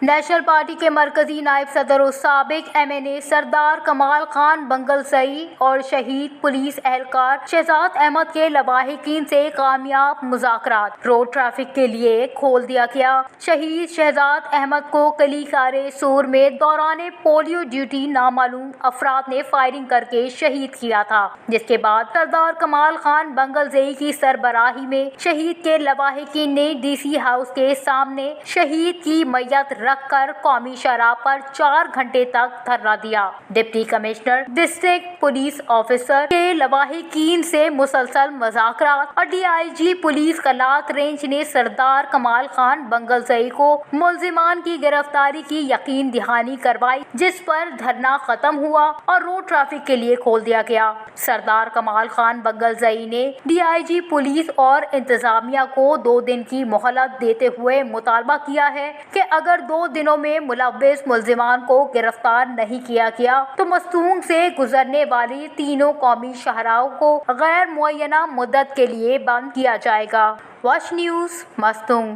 National party کے مرکزی نائب صدر و سابق MNA سردار کمال خان بنگل زئی اور شہید پولیس اہلکار شہزاد احمد کے لواحقین سے کامیاب مذاکرات، روڈ ٹریفک کے لیے کھول دیا گیا۔ شہید شہزاد احمد کو قلعہ کار سور میں دوران پولیو ڈیوٹی نامعلوم افراد نے فائرنگ کر کے شہید کیا تھا، جس کے بعد سردار کمال خان بنگل زئی کی سربراہی میں شہید کے لواحقین نے DC ہاؤس کے سامنے شہید کی میت رکھ کر قومی شاہراہ پر 4 گھنٹے تک دھرنا دیا۔ Deputy commissioner district police officer کے لواحقین سے مسلسل مذاکرات اور DIG پولیس کلات رینج نے سردار کمال خان بنگل زئی کو ملزمان کی گرفتاری کی یقین دہانی کروائی، جس پر دھرنا ختم ہوا اور روڈ ٹریفک کے لیے کھول دیا گیا۔ سردار کمال خان بنگل زئی نے DIG پولیس اور انتظامیہ کو 2 دن کی مہلت دیتے ہوئے مطالبہ کیا ہے کہ اگر 2 دنوں میں ملوث ملزمان کو گرفتار نہیں کیا گیا تو مستونگ سے گزرنے والی تینوں قومی شاہراہوں کو غیر معینہ مدت کے لیے بند کیا جائے گا۔ Watch news, Mastung.